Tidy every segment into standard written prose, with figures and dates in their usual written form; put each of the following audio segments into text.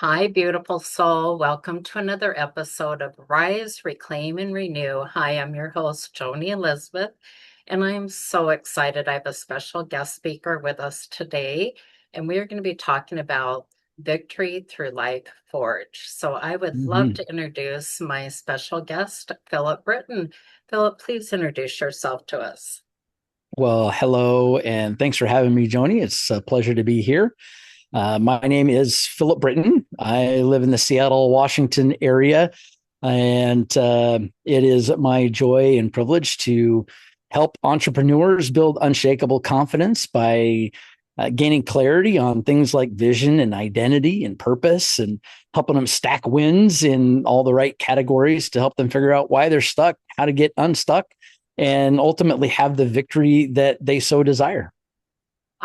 Hi, beautiful soul. Welcome to another episode of Rise, Reclaim, and Renew. Hi, I'm your host, Joni Elizabeth, and I am so excited. I have a special guest speaker with us today, and we are going to be talking about victory through life forge. So I would love hmm to introduce my special guest, Philip Brittain. Philip, please introduce yourself to us. Well, hello, and thanks for having me, Joni. It's a pleasure to be here. My name is Philip Brittain. I live in the Seattle, Washington area, and it is my joy and privilege to help entrepreneurs build unshakable confidence by gaining clarity on things like vision and identity and purpose, and helping them stack wins in all the right categories to help them figure out why they're stuck, how to get unstuck, and ultimately have the victory that they so desire.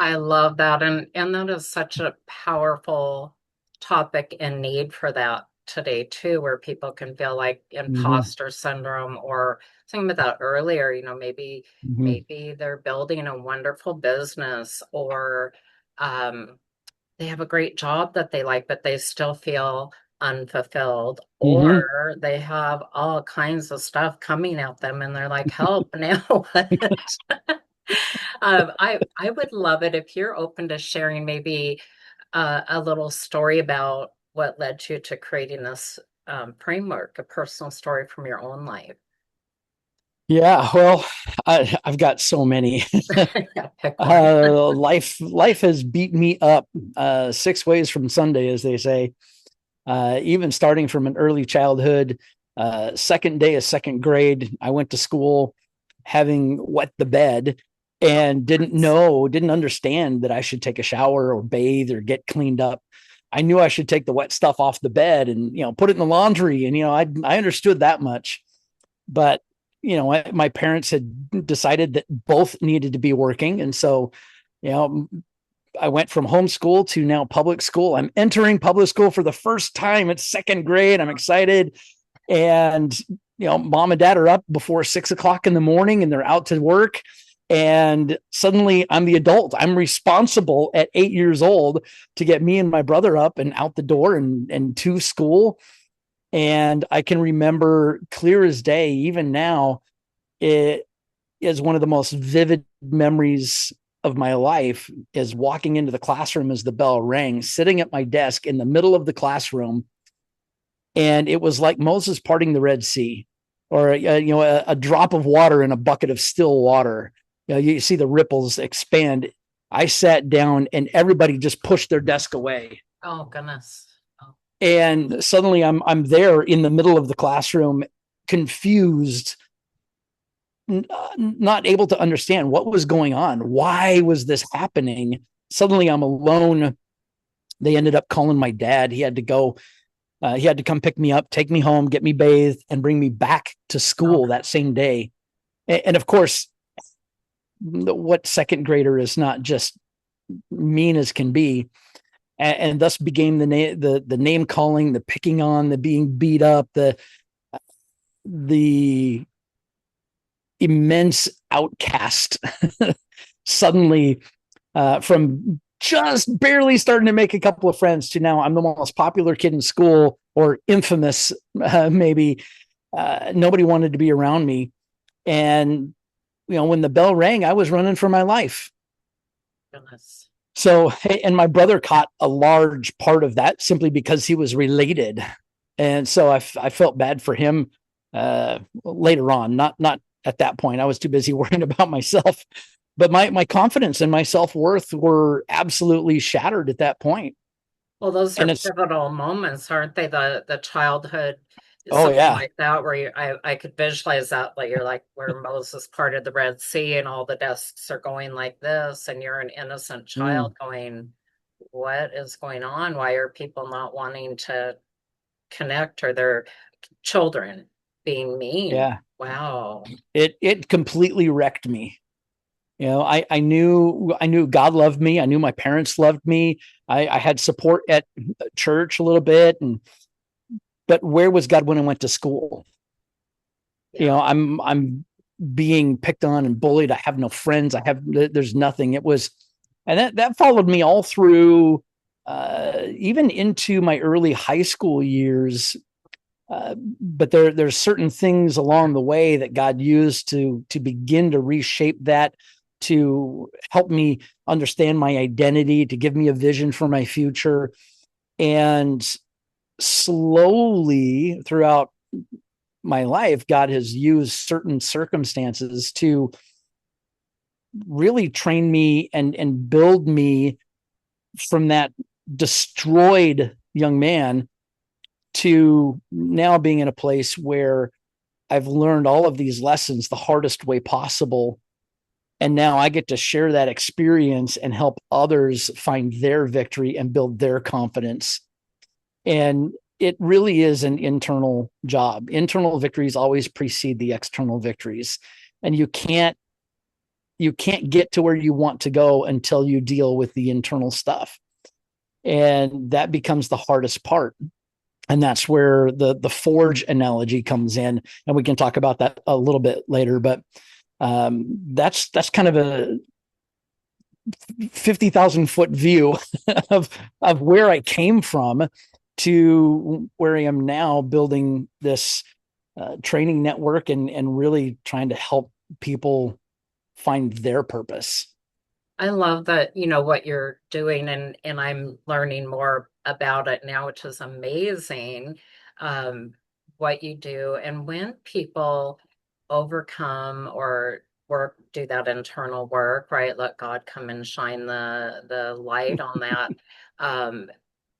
I love that. And that is such a powerful topic and need for that today too, where people can feel like Mm-hmm. imposter syndrome or something about earlier, Mm-hmm. maybe they're building a wonderful business or um they have a great job that they like, but they still feel unfulfilled, Mm-hmm. or they have all kinds of stuff coming at them and they're like, help now what? I would love it if you're open to sharing maybe a little story about what led you to creating this framework, a personal story from your own life. Yeah, well, I've got so many. Yeah, pick one. Life has beat me up six ways from Sunday, as they say. Even starting from an early childhood, second day of second grade, I went to school having wet the bed Oh, and goodness. didn't understand that I should take a shower or bathe or get cleaned up. I knew I should take the wet stuff off the bed and put it in the laundry, and I understood that much, but my parents had decided that both needed to be working, and so you know I went from homeschool to now public school. I'm entering public school for the first time. It's second grade. I'm excited. And, mom and dad are up before 6 o'clock in the morning and they're out to work. And suddenly I'm the adult. I'm responsible at 8 years old to get me and my brother up and out the door and to school. And I can remember clear as day, even now, it is one of the most vivid memories of my life is walking into the classroom as the bell rang, sitting at my desk in the middle of the classroom, and it was like Moses parting the Red Sea, or a drop of water in a bucket of still water. You see the ripples expand. I sat down, and everybody just pushed their desk away, Oh, goodness. Oh, and suddenly I'm there in the middle of the classroom, confused, not able to understand what was going on. Why was this happening? Suddenly I'm alone. They ended up calling my dad. He had to go. He had to come pick me up, take me home, get me bathed, and bring me back to oh, school that same day. And of course, what second grader is not just mean as can be, and thus became the name calling, the picking on, the being beat up, the immense outcast. Suddenly, from just barely starting to make a couple of friends to now I'm the most popular kid in school, or infamous, maybe. Nobody wanted to be around me. And, when the bell rang, I was running for my life. goodness. So, and my brother caught a large part of that simply because he was related. And so I felt bad for him later on, not at that point. I was too busy worrying about myself. But my confidence and my self worth were absolutely shattered at that point. Well, those are And it's pivotal moments, aren't they? The childhood, oh something yeah, like that, where I could visualize that, like you're like where Moses parted the Red Sea and all the desks are going like this, and you're an innocent mm, child going, what is going on? Why are people not wanting to connect, or their children being mean? yeah. Wow. It completely wrecked me. I knew God loved me. I knew my parents loved me. I had support at church a little bit, but where was God when I went to school? Yeah. I'm being picked on and bullied. I have no friends. There's nothing. It was, and that followed me all through even into my early high school years. But there's certain things along the way that God used to begin to reshape that, to help me understand my identity, to give me a vision for my future. And slowly throughout my life, God has used certain circumstances to really train me and build me from that destroyed young man to now being in a place where I've learned all of these lessons the hardest way possible. And now I get to share that experience and help others find their victory and build their confidence. And it really is an internal job. Internal victories always precede the external victories. And you can't get to where you want to go until you deal with the internal stuff. And that becomes the hardest part. And that's where the forge analogy comes in. And we can talk about that a little bit later. But that's kind of a 50,000-foot view of where I came from to where I am now, building this training network and really trying to help people find their purpose. I love that, what you're doing, and I'm learning more about it now, which is amazing. Um, what you do. And when people overcome or do that internal work, right? Let God come and shine the light on that. Um,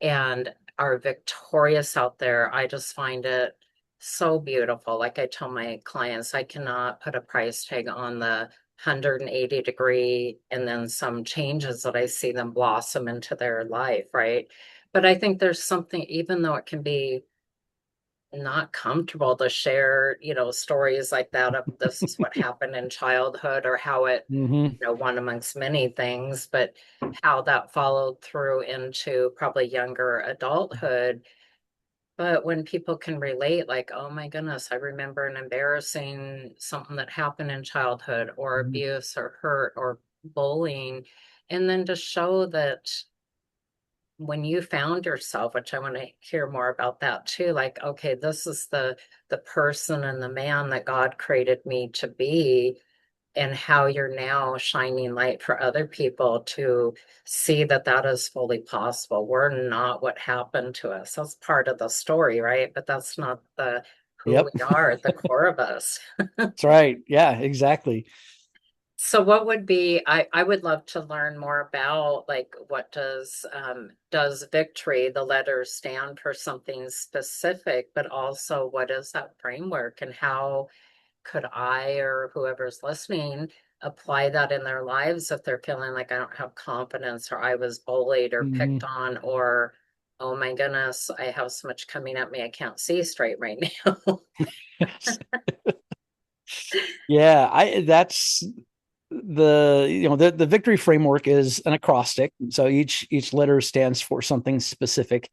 and are victorious out there. I just find it so beautiful. Like I tell my clients, I cannot put a price tag on the 180-degree and then some changes that I see them blossom into their life, right? But I think there's something, even though it can be not comfortable to share, stories like that of this is what happened in childhood or how it, Mm-hmm. one amongst many things, but how that followed through into probably younger adulthood. But when people can relate, like, oh my goodness, I remember an embarrassing something that happened in childhood or abuse or hurt or bullying, and then to show that when you found yourself, which I want to hear more about that too, like, okay, this is the person and the man that God created me to be, and how you're now shining light for other people to see that that is fully possible. We're not what happened to us. That's part of the story, right? But that's not the who Yep. we are at the core of us. That's right. Yeah, exactly. So what would be, I would love to learn more about, like, what does victory, the letters, stand for something specific, but also what is that framework, and how could I or whoever's listening apply that in their lives if they're feeling like I don't have confidence, or I was bullied or Mm-hmm. picked on, or oh my goodness, I have so much coming at me I can't see straight right now. Yeah, I that's the victory framework is an acrostic. So each letter stands for something specific.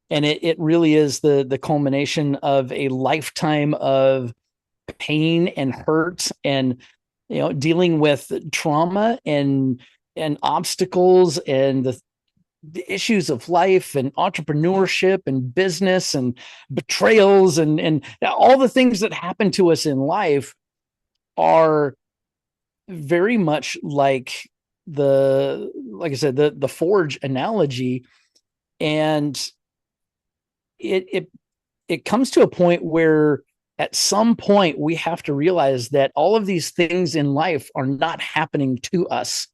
And it really is the culmination of a lifetime of pain and hurt and dealing with trauma and obstacles and the issues of life and entrepreneurship and business and betrayals and all the things that happen to us in life are very much like I said, the forge analogy. And it it comes to a point where at some point we have to realize that all of these things in life are not happening to us,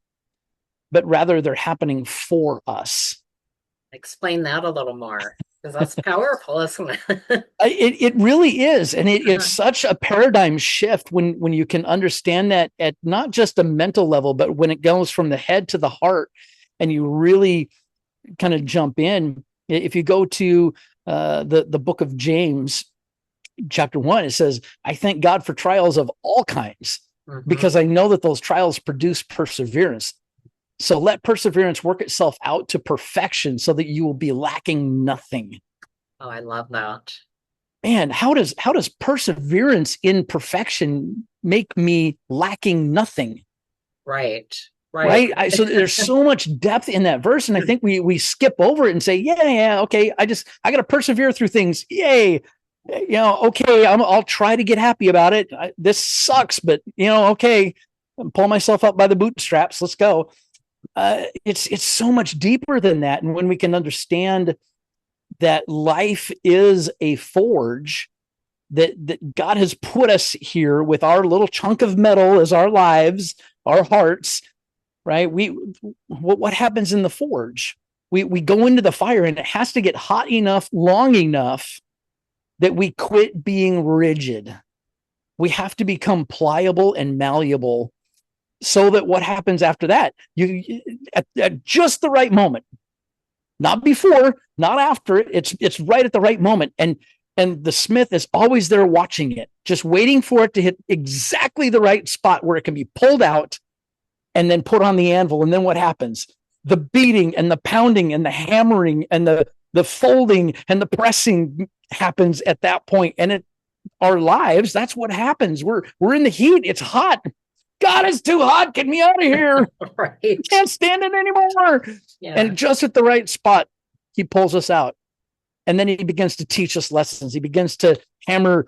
but rather they're happening for us. Explain that a little more, because that's powerful, isn't it? It really is, and it's such a paradigm shift when you can understand that at not just a mental level, but when it goes from the head to the heart, and you really kind of jump in. If you go to the book of James, chapter 1, it says, "I thank God for trials of all kinds, Hmm. because I know that those trials produce perseverance. So let perseverance work itself out to perfection, so that you will be lacking nothing." Oh, I love that. Man, how does perseverance in perfection make me lacking nothing? Right. Right. right? So there's so much depth in that verse, and I think we skip over it and say, yeah, okay, I got to persevere through things. Yay, okay, I'll try to get happy about it. This sucks, but okay, pull myself up by the bootstraps. Let's go. It's so much deeper than that, and when we can understand that life is a forge, that God has put us here with our little chunk of metal as our lives, our hearts, right? What happens in the forge? We go into the fire, and it has to get hot enough, long enough that we quit being rigid. We have to become pliable and malleable, so that what happens after that, at just the right moment, not before, not after it's right at the right moment. And the smith is always there watching it, just waiting for it to hit exactly the right spot where it can be pulled out and then put on the anvil. And then what happens? The beating and the pounding and the hammering and the folding and the pressing happens at that point. And our lives, that's what happens. We're in the heat. It's hot. God, it's too hot. Get me out of here. Right. Can't stand it anymore. Yeah. And just at the right spot, he pulls us out. And then he begins to teach us lessons. He begins to hammer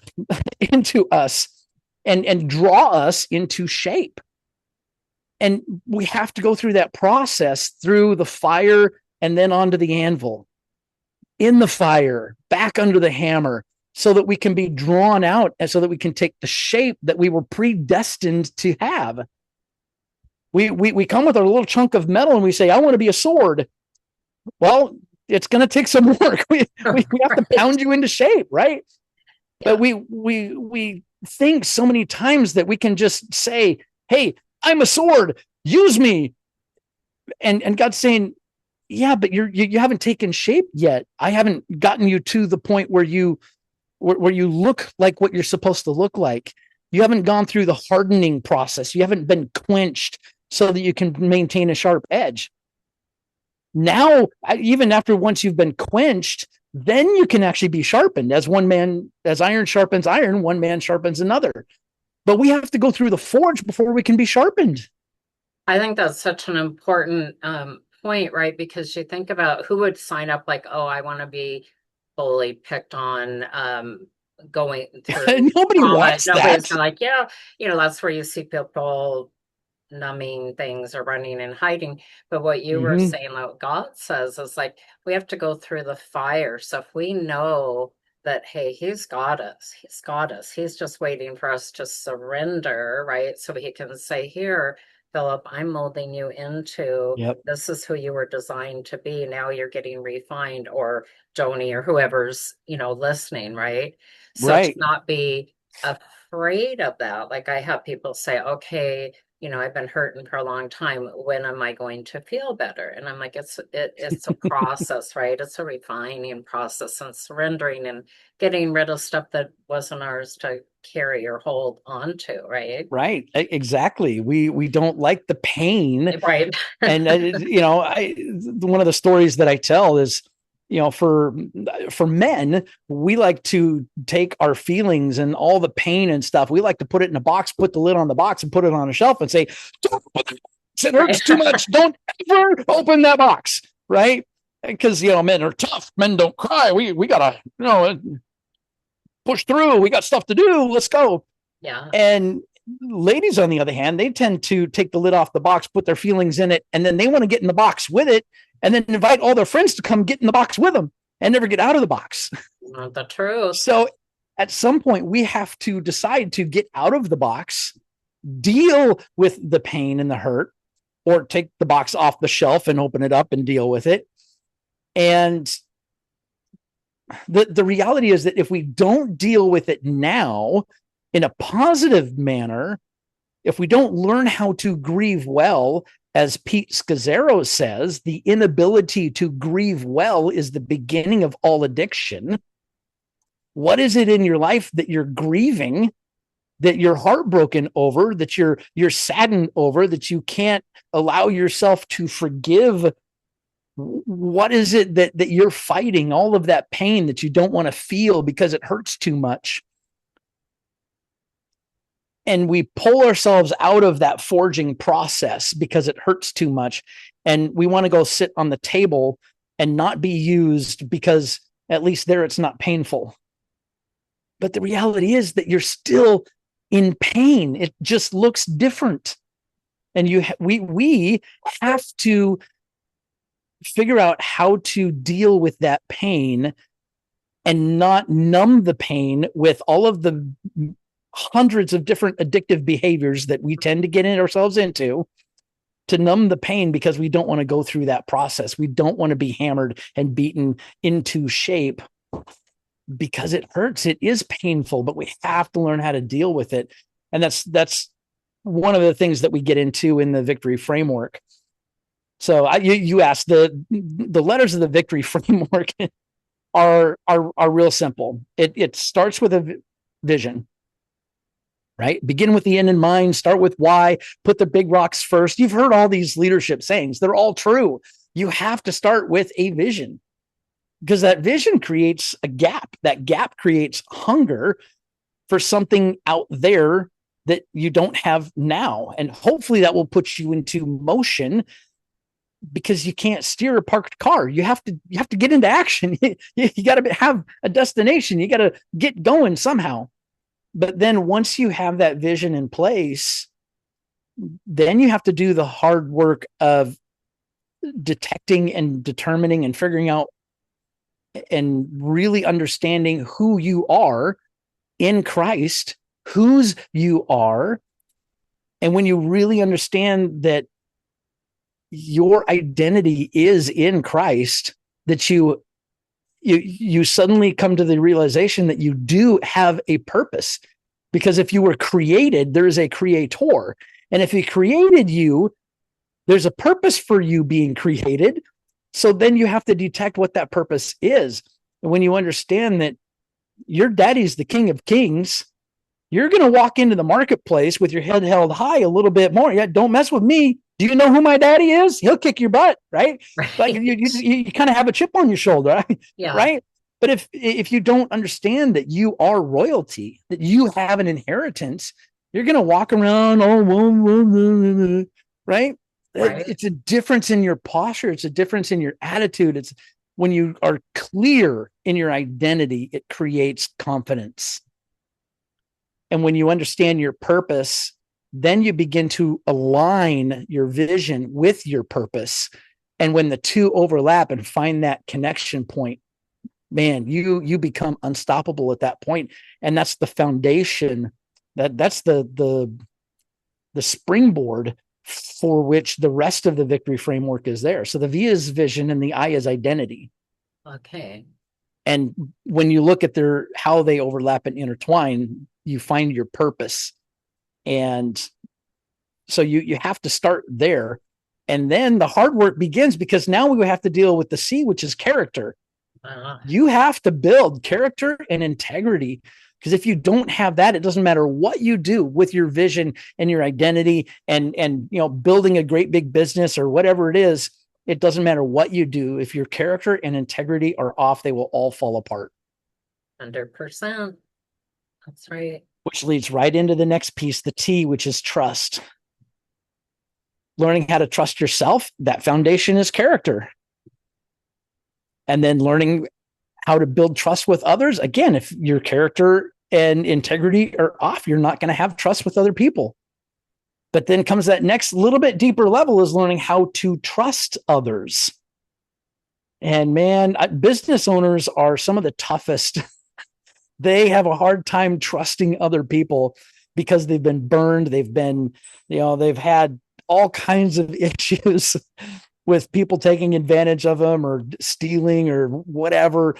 into us and draw us into shape. And we have to go through that process, through the fire and then onto the anvil, in the fire, back under the hammer, so that we can be drawn out and so that we can take the shape that we were predestined to have. We come with our little chunk of metal and we say, I want to be a sword. Well, it's going to take some work. We have to pound you into shape, right? Yeah. But we think so many times that we can just say, hey, I'm a sword, use me. And God's saying, yeah, but you haven't taken shape yet. I haven't gotten you to the point where you look like what you're supposed to look like. You haven't gone through the hardening process. You haven't been quenched so that you can maintain a sharp edge. Now, even after once you've been quenched, then you can actually be sharpened. As iron sharpens iron, one man sharpens another. But we have to go through the forge before we can be sharpened. I think that's such an important point, right? Because you think about who would sign up like, oh, I want to be fully picked on, going through Nobody trauma. wants Nobody's that. like, yeah, that's where you see people numbing things or running and hiding. But what you were saying, what God says is like, we have to go through the fire. So if we know that, hey, he's got us, he's just waiting for us to surrender, right? So he can say, here, Philip, I'm molding you into, Yep. this is who you were designed to be. Now you're getting refined, or Joni, or whoever's, listening, right? So to Right. not be afraid of that. Like I have people say, okay, I've been hurting for a long time. When am I going to feel better? And I'm like, it's a process, right? It's a refining process and surrendering and getting rid of stuff that wasn't ours to carry or hold on to, right? Right. Exactly. We don't like the pain. Right. And one of the stories that I tell is, for men, we like to take our feelings and all the pain and stuff. We like to put it in a box, put the lid on the box, and put it on a shelf and say, "Don't put it, it hurts too much. Don't ever open that box." Right? Because men are tough. Men don't cry. We gotta push through. We got stuff to do. Let's go. Yeah. And ladies, on the other hand, they tend to take the lid off the box, put their feelings in it, and then they want to get in the box with it, and then invite all their friends to come get in the box with them and never get out of the box. Not the truth. So at some point, we have to decide to get out of the box, deal with the pain and the hurt, or take the box off the shelf and open it up and deal with it. And the reality is that if we don't deal with it now in a positive manner, if we don't learn how to grieve well, as Pete Scazzaro says, the inability to grieve well is the beginning of all addiction. What is it in your life that you're grieving, that you're heartbroken over, that you're saddened over, that you can't allow yourself to forgive? What is it that you're fighting, all of that pain that you don't want to feel because it hurts too much? and we pull ourselves out of that forging process because it hurts too much. And we want to go sit on the table and not be used because at least there it's not painful. But the reality is that you're still in pain. It just looks different. And we have to figure out how to deal with that pain and not numb the pain with all of the hundreds of different addictive behaviors that we tend to get ourselves into to numb the pain, because we don't want to go through that process. We don't want to be hammered and beaten into shape because it hurts. It is painful, but we have to learn how to deal with it. And that's one of the things that we get into in the victory framework. So you asked, the letters of the victory framework are real simple. It starts with a vision, right? Begin with the end in mind, start with why, put the big rocks first. You've heard all these leadership sayings. They're all true. You have to start with a vision, because that vision creates a gap. That gap creates hunger for something out there that you don't have now. And hopefully that will put you into motion, because you can't steer a parked car. You have to get into action. You got to have a destination. You got to get going somehow. But then once you have that vision in place, then you have to do the hard work of detecting and determining and figuring out and really understanding who you are in Christ, whose you are. And when you really understand that your identity is in Christ, that you suddenly come to the realization that you do have a purpose. Because if you were created, there is a creator. And if he created you, there's a purpose for you being created. So then you have to detect what that purpose is. And when you understand that your daddy's the King of Kings, you're going to walk into the marketplace with your head held high a little bit more. Yeah, don't mess with me. Do you know who my daddy is? He'll kick your butt, right? Like Right. you kind of have a chip on your shoulder, right? Yeah. Right? But if you don't understand that you are royalty, that you have an inheritance, you're going to walk around, right? Right. It's a difference in your posture. It's a difference in your attitude. It's when you are clear in your identity, it creates confidence. And when you understand your purpose, then you begin to align your vision with your purpose. And when the two overlap and find that connection point, man, you become unstoppable at that point. And that's the foundation, that's the springboard for which the rest of the victory framework is there. So the V is vision and the I is identity. Okay. And when you look at how they overlap and intertwine, you find your purpose. And so you have to start there. And then the hard work begins, because now we have to deal with the C, which is character. Uh, You have to build character and integrity, because if you don't have that, it doesn't matter what you do with your vision and your identity and building a great big business or whatever it is. It doesn't matter what you do. If your character and integrity are off, they will all fall apart. 100%. That's right. Which leads right into the next piece, the T, which is trust. Learning how to trust yourself, that foundation is character. And then learning how to build trust with others. Again, if your character and integrity are off, you're not going to have trust with other people. But then comes that next little bit deeper level, is learning how to trust others. And man, business owners are some of the toughest. They have a hard time trusting other people because they've been burned. They've had all kinds of issues with people taking advantage of them or stealing or whatever.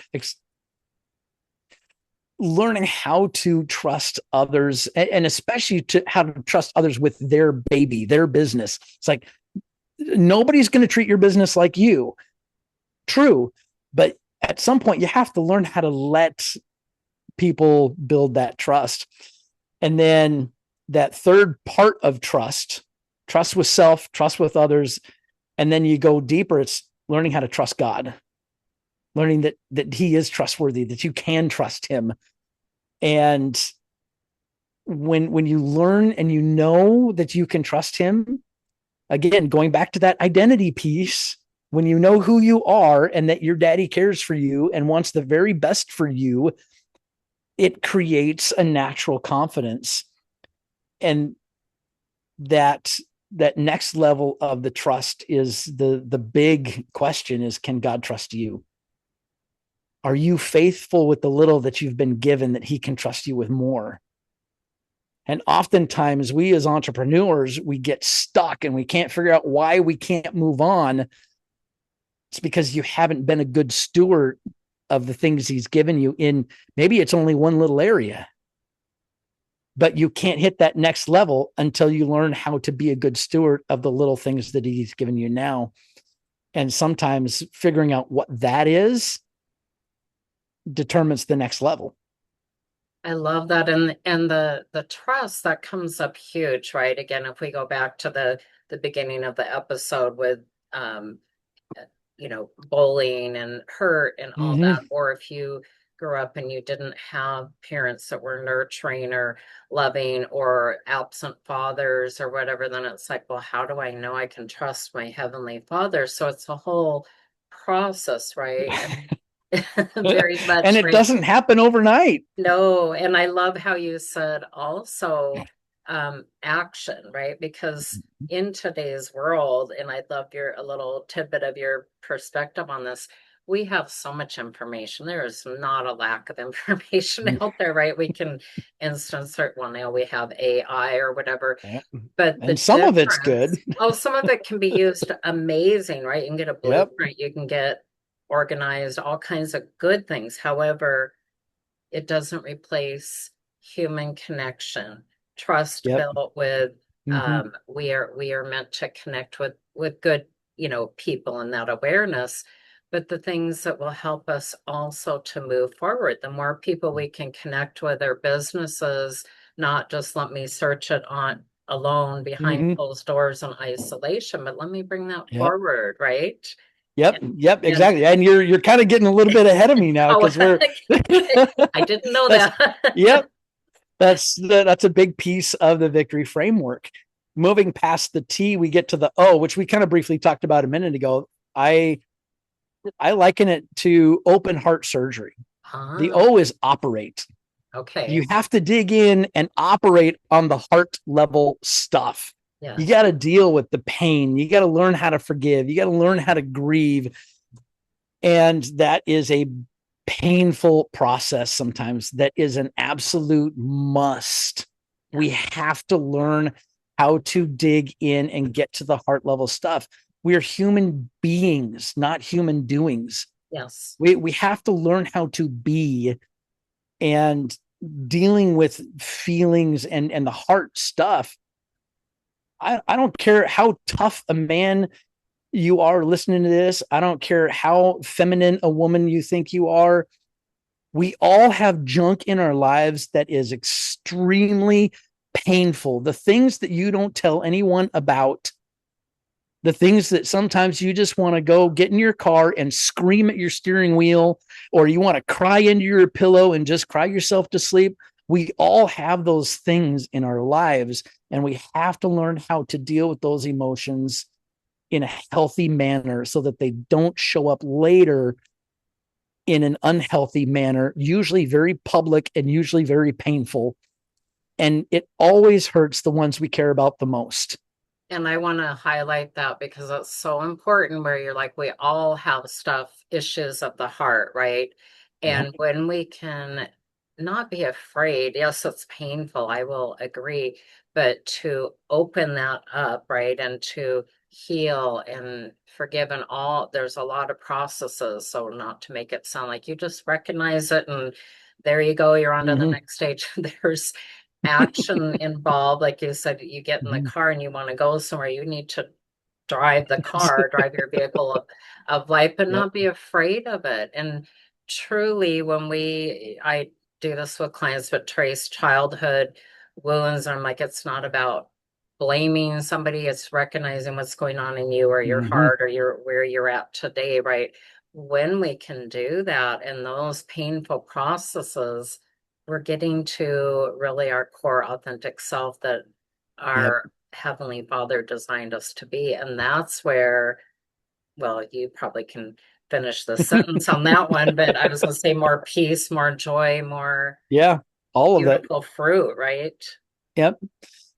Learning how to trust others, and especially how to trust others with their baby, their business. It's like, nobody's going to treat your business like you. True. But at some point you have to learn how to let people build that trust. And then that third part of trust with self, trust with others. And then you go deeper. It's learning how to trust God, learning that he is trustworthy, that you can trust him. And when you learn and you know that you can trust him, again, going back to that identity piece, when you know who you are and that your daddy cares for you and wants the very best for you, it creates a natural confidence. And that that next level of the trust is the big question is, can God trust you? Are you faithful with the little that you've been given that he can trust you with more? And oftentimes we as entrepreneurs, we get stuck and we can't figure out why we can't move on. It's because you haven't been a good steward of the things he's given you in, maybe it's only one little area, but you can't hit that next level until you learn how to be a good steward of the little things that he's given you now. And sometimes figuring out what that is determines the next level. I love that. And the trust that comes up huge, right? Again, if we go back to the beginning of the episode with um bullying and hurt and all Mm-hmm. that, or if you grew up and you didn't have parents that were nurturing or loving, or absent fathers or whatever, then it's like, well, how do I know I can trust my heavenly father? So it's a whole process, right? And very And much, it right? doesn't happen overnight. No, and I love how you said also action, right? Because in today's world, and I'd love your a little tidbit of your perspective on this, we have so much information. There is not a lack of information out there, right? We can instance it, well, now we have AI or whatever, Yeah. but And the some of it's good. difference, oh, some of it can be used amazing, right? You can get a Yep. blueprint, you can get organized, all kinds of good things. However, it doesn't replace human connection, trust Yep. built with Mm-hmm. we are meant to connect with good, people, and that awareness. But the things that will help us also to move forward, the more people we can connect with, our businesses, not just let me search it on alone behind Mm-hmm. closed doors in isolation, but let me bring that Yep. forward, right? Yep. And, Yep. and Exactly. And you're kind of getting a little bit ahead of me now oh, because we're I didn't know that's that. yep. That's a big piece of the victory framework. Moving past the T, we get to the O, which we kind of briefly talked about a minute ago. I liken it to open heart surgery. The Ah, O is operate. You okay. have to dig in and operate on the heart level stuff. You Yes. got to deal with the pain. You got to learn how to forgive. You got to learn how to grieve. And that is a painful process sometimes. That is an absolute must. We Yes. have to learn how to dig in and get to the heart level stuff. We are human beings, not human doings. Yes. We have to learn how to be, and dealing with feelings and the heart stuff. I don't care how tough a man you are listening to this. I don't care how feminine a woman you think you are. We all have junk in our lives that is extremely painful. The things that you don't tell anyone about, the things that sometimes you just want to go get in your car and scream at your steering wheel, or you want to cry into your pillow and just cry yourself to sleep. We all have those things in our lives, and we have to learn how to deal with those emotions in a healthy manner so that they don't show up later in an unhealthy manner, usually very public and usually very painful. And it always hurts the ones we care about the most. And I want to highlight that because it's so important where you're like, we all have stuff, issues of the heart, right? Yeah. And when we can not be afraid, yes, it's painful, I will agree, but to open that up, right? And to heal and forgive and all, there's a lot of processes. So not to make it sound like you just recognize it and there you go, you're on to the Mm-hmm. next stage. There's action involved. Like you said, you get in the Mm-hmm. car and you want to go somewhere, you need to drive the car, drive your vehicle of life, but Yep. not be afraid of it. And truly, I do this with clients, but trace childhood wounds. I'm like, it's not about blaming somebody, it's recognizing what's going on in you or your Mm-hmm. heart or where you're at today, right? When we can do that and those painful processes we're getting to really our core authentic self that Yep. our Heavenly Father designed us to be. And that's where, well, you probably can finish the sentence on that one, but I was going to say more peace, more joy, more Yeah. All of it. beautiful fruit, right? Yep.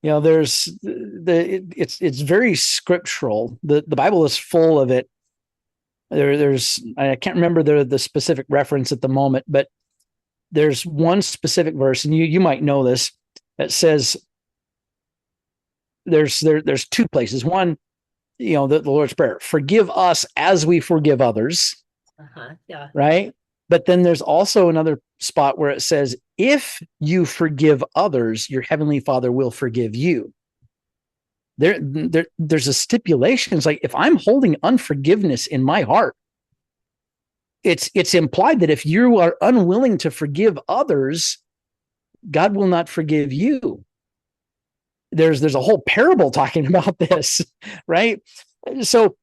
There's it's very scriptural. The Bible is full of it. There's I can't remember the specific reference at the moment, but there's one specific verse, and you might know this, that says there's two places. One, the Lord's Prayer, forgive us as we forgive others, Yeah. right? But then there's also another spot where it says, if you forgive others, your heavenly Father will forgive you. There's a stipulation. It's like, if I'm holding unforgiveness in my heart, it's implied that if you are unwilling to forgive others, God will not forgive you. There's a whole parable talking about this, right? So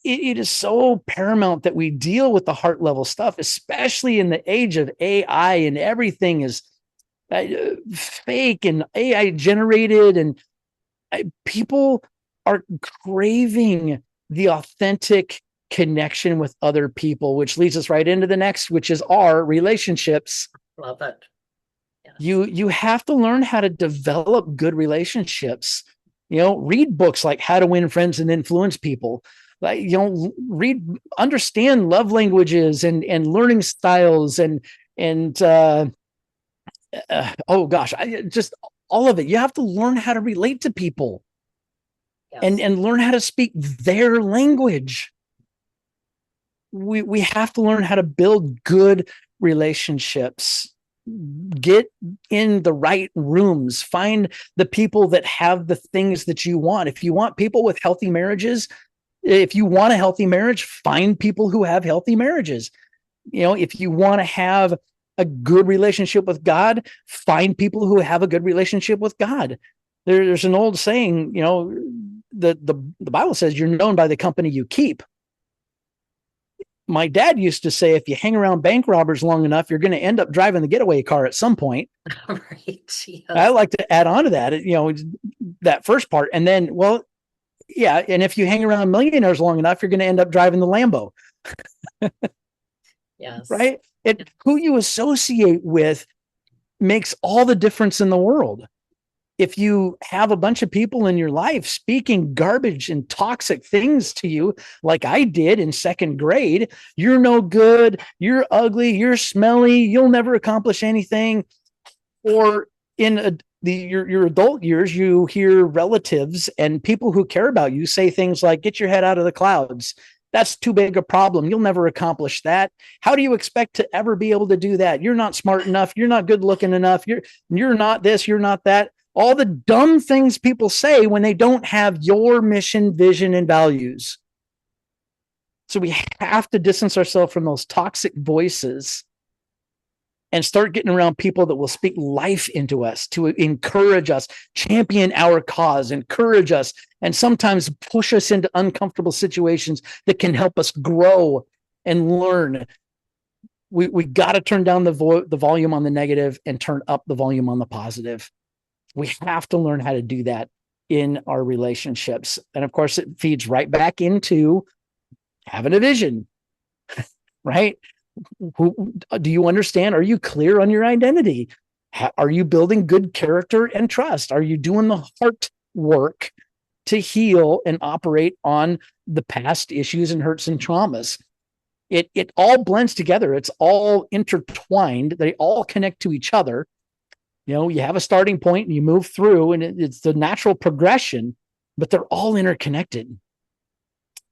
it is so paramount that we deal with the heart level stuff, especially in the age of AI and everything is fake and AI generated, and people are craving the authentic connection with other people, which leads us right into the next, which is our relationships. Love it. Yes. You have to learn how to develop good relationships. Read books like How to Win Friends and Influence People. Like, understand love languages and learning styles and oh gosh, I just all of it. You have to learn how to relate to people Yes. and learn how to speak their language. We have to learn how to build good relationships. Get in the right rooms, find the people that have the things that you want. If you want people with healthy marriages, if you want a healthy marriage, find people who have healthy marriages. If you want to have a good relationship with God, find people who have a good relationship with God. There's an old saying, the Bible says you're known by the company you keep. My dad used to say, if you hang around bank robbers long enough, you're going to end up driving the getaway car at some point. Right. Yes. I like to add on to that, that first part. And then, well, yeah. And if you hang around millionaires long enough, you're going to end up driving the Lambo. Yes. Right. Who you associate with makes all the difference in the world. If you have a bunch of people in your life speaking garbage and toxic things to you, like I did in second grade, you're no good, you're ugly, you're smelly, you'll never accomplish anything. Or in your adult years, you hear relatives and people who care about you say things like, get your head out of the clouds. That's too big a problem. You'll never accomplish that. How do you expect to ever be able to do that? You're not smart enough. You're not good looking enough. You're not this, you're not that. All the dumb things people say when they don't have your mission, vision, and values. So we have to distance ourselves from those toxic voices and start getting around people that will speak life into us, to encourage us, champion our cause, encourage us, and sometimes push us into uncomfortable situations that can help us grow and learn. We got to turn down the volume on the negative and turn up the volume on the positive. We have to learn how to do that in our relationships. And of course, it feeds right back into having a vision, right? Do you understand? Are you clear on your identity? Are you building good character and trust? Are you doing the heart work to heal and operate on the past issues and hurts and traumas? It all blends together. It's all intertwined. They all connect to each other. You have a starting point and you move through, and it's the natural progression, but they're all interconnected.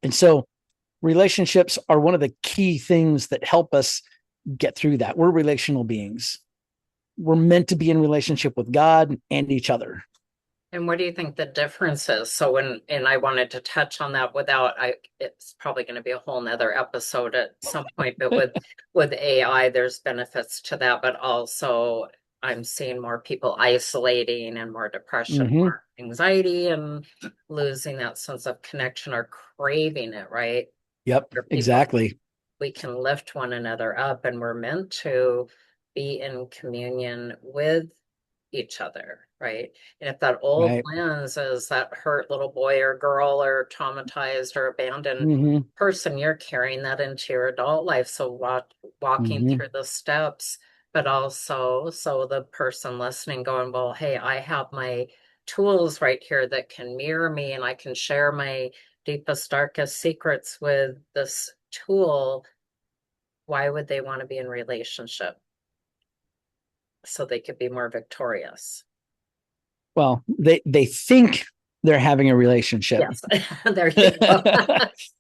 And so relationships are one of the key things that help us get through that. We're relational beings. We're meant to be in relationship with God and each other. And what do you think the difference is? So and I wanted to touch on that it's probably going to be a whole nother episode at some point, but with AI, there's benefits to that, but also I'm seeing more people isolating and more depression, Mm-hmm. more anxiety, and losing that sense of connection or craving it, right? Yep, Where people, exactly. we can lift one another up, and we're meant to be in communion with each other, right? And if that old Right. lens is that hurt little boy or girl or traumatized or abandoned Hmm. person, you're carrying that into your adult life. So walking Hmm. through the steps, but also so the person listening going, well, hey, I have my tools right here that can mirror me and I can share my deepest, darkest secrets with this tool. Why would they want to be in relationship? So they could be more victorious. Well, they think they're having a relationship Yes, there you go.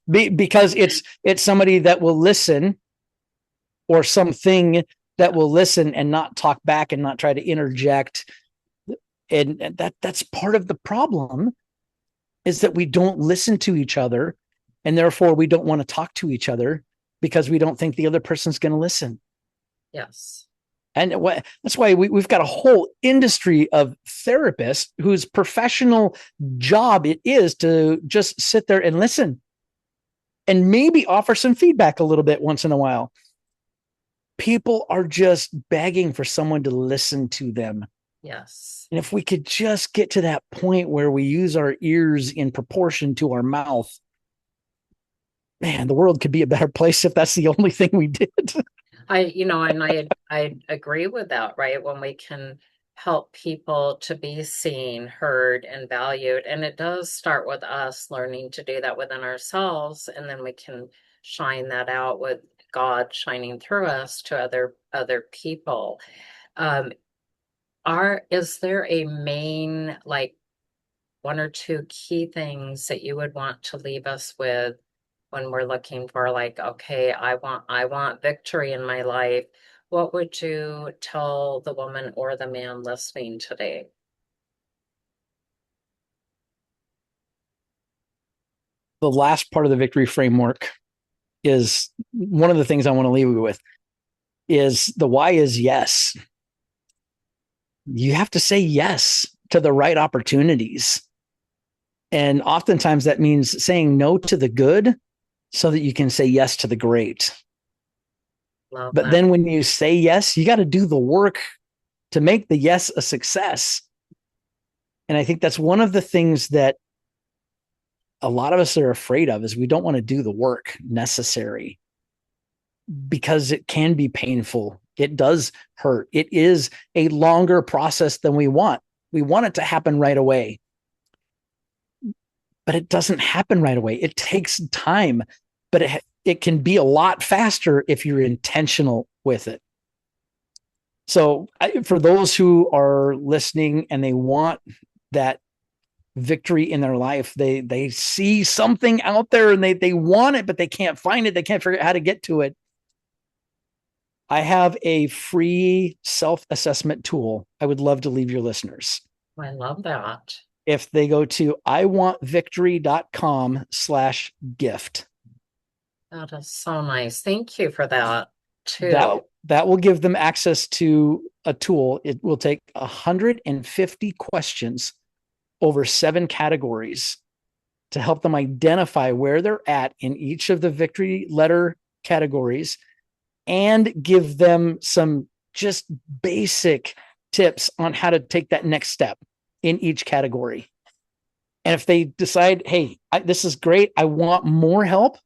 because it's somebody that will listen, or something that will listen and not talk back and not try to interject. And that's part of the problem, is that we don't listen to each other, and therefore we don't want to talk to each other because we don't think the other person's going to listen. Yes. And that's why we've got a whole industry of therapists whose professional job it is to just sit there and listen and maybe offer some feedback a little bit once in a while. People are just begging for someone to listen to them. Yes. And if we could just get to that point where we use our ears in proportion to our mouth, man, the world could be a better place if that's the only thing we did. And I agree with that, right? When we can help people to be seen, heard, and valued. And it does start with us learning to do that within ourselves, and then we can shine that out with God shining through us to other people. Um, is there a main, like, one or two key things that you would want to leave us with when we're looking for, like, okay, I want victory in my life? What would you tell the woman or the man listening today? The last part of the victory framework is one of the things I want to leave you with. Is the why is yes. You have to say yes to the right opportunities. And oftentimes that means saying no to the good so that you can say yes to the great. Love But that. then when you say yes, you got to do the work to make the yes a success. And I think that's one of the things that a lot of us are afraid of, is we don't want to do the work necessary because it can be painful. It does hurt. It is a longer process than we want. We want it to happen right away, but it doesn't happen right away. It takes time, but it can be a lot faster if you're intentional with it. So, for those who are listening and they want that victory in their life, they see something out there and they want it, but they can't find it. They can't figure out how to get to it. I have a free self-assessment tool I would love to leave your listeners. I love that. If they go to iwantvictory.com/gift, That is so nice. Thank you for that too. that will give them access to a tool. It will take 150 questions over 7 categories to help them identify where they're at in each of the victory letter categories, and give them some just basic tips on how to take that next step in each category. And if they decide, hey, this is great, I want more help,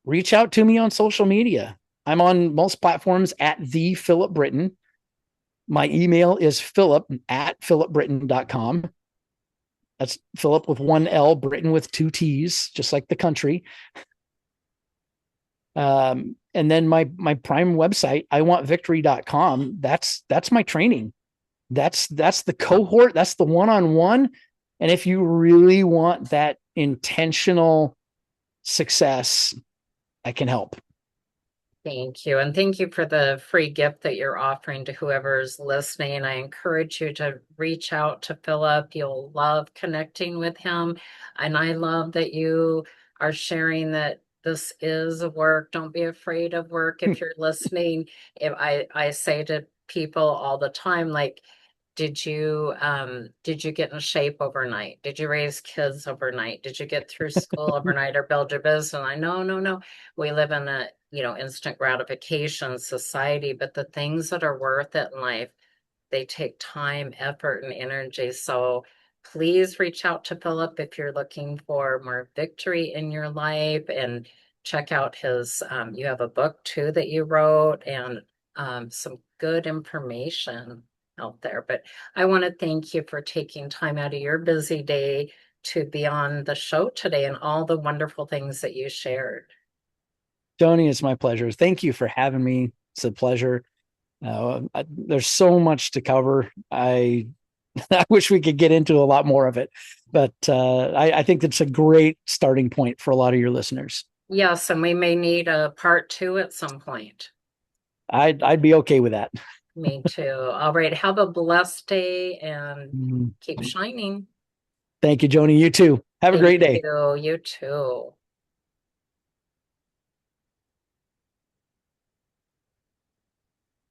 reach out to me on social media. I'm on most platforms at the Philip Brittain. My email is philip@philipbrittain.com. That's Philip with one L, Brittain with 2 T's, just like the country. And then my prime website, iwantvictory.com. That's my training. That's the cohort. That's the one-on-one. And if you really want that intentional success, I can help. Thank you. And thank you for the free gift that you're offering to whoever's listening. I encourage you to reach out to Philip. You'll love connecting with him. And I love that you are sharing that this is a work. Don't be afraid of work if you're listening. If I say to people all the time, like, did you get in shape overnight? Did you raise kids overnight? Did you get through school overnight or build your business? And I no, no, no. We live in a instant gratification society, but the things that are worth it in life, they take time, effort, and energy. So please reach out to Philip if you're looking for more victory in your life, and check out you have a book too that you wrote, and some good information out there. But I want to thank you for taking time out of your busy day to be on the show today and all the wonderful things that you shared. Tony, it's my pleasure. Thank you for having me. It's a pleasure. There's so much to cover. I wish we could get into a lot more of it, but I think that's a great starting point for a lot of your listeners. Yes, and we may need a part two at some point. I'd be okay with that. Me too. All right. Have a blessed day and Mm. keep shining. Thank you, Joni. You too. Have a Thank great day. you. You too.